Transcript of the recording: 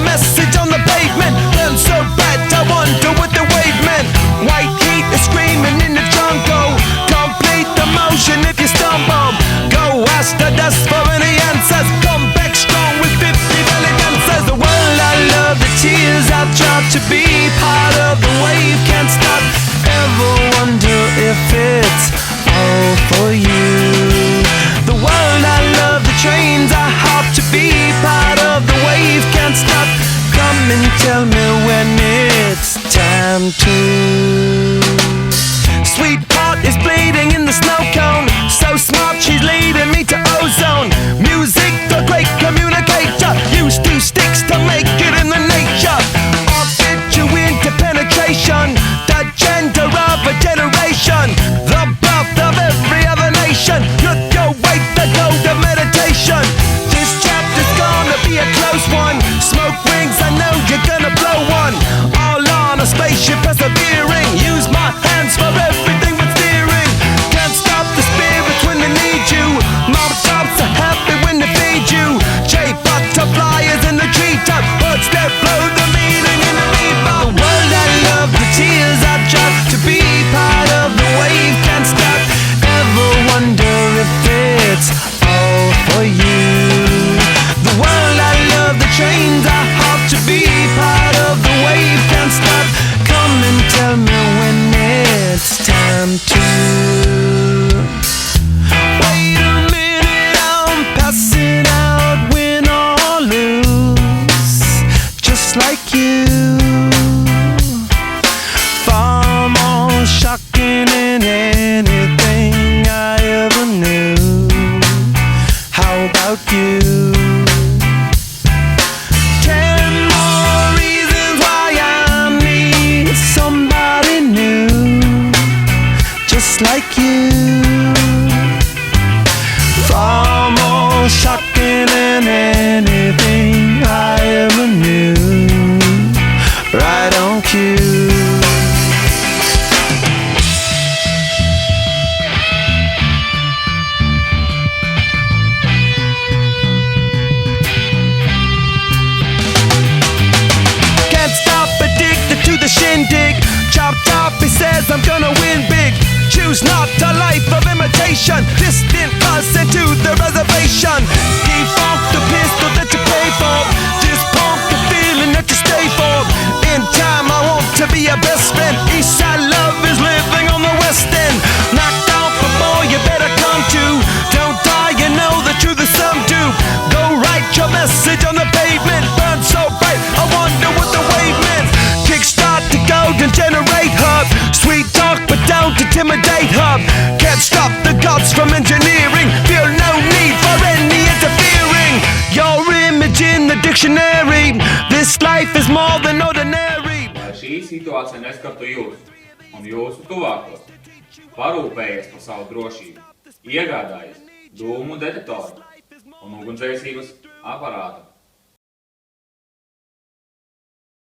message on the pavement. Burn so bright, I wonder what the wave meant. White heat is screaming in the jungle. Complete the motion if you stumble. Go ask the dust for any answers. Come back strong with 50 valid answers. The world I love, the tears I've dropped. To be part of the wave, can't stop. Ever wonder if it's all for you? The world I love, the trains I hop. To be part of the wave, can't stop. Come and tell me when it's time to. Sweetheart is bleeding in the snow cone. So smart, she's leading me to ozone. Music, the great communicator. Used two sticks to make it in the nature. I'll fit you into penetration. The gender of a generation. The birth of every other nation. Look your way, the gold of meditation. This chapter's gonna be a close one. Smoke rings, I know you're gonna blow one. All on a spaceship persevering. Use my hands for everything but steering. Can't stop the spirits when they need you. Mob tops are happy when they feed you. J butterflies in the treetop. Birds that blow the meaning in the bebop. The world I love, the tears I drop. To be part of the wave, can't stop. Ever wonder if it's all for you? The world I love, the trains I hop. To be part of the wave, can't stop. Come and tell me when it's time to. Wait a minute, I'm passing out, win or lose, just like you. Far more shocking than anything I ever knew. How about you? 10 more reasons why I need somebody new, just like you. Far more shocking than anything I ever knew. Right on cue. Can't stop, addicted to the shindig. Chopped up, he says I'm gonna win big. Choose not a life of imitation. Distant us into the reservation. Defunct the pistol that you pay for. Just pump the feeling that you stay for. In time I want to be your best friend. Eastside love is living on the west end. Knocked out before you better come to. Don't die, you know the truth is some do. Go write your message on the pavement. Burn so bright, I wonder what the wave meant. Kickstart the golden generate hub. Sweet talk but don't intimidate hub. Can't stop the gods from engineering. Feel no need for any interfering. Your image in the dictionary. This life is more than ordinary. Lai šī situācija neskartu jūs un jūsu tuvākos, parūpējies par savu drošību, iegādājies dūmu detektoru un ugunsdzēsības aparātu.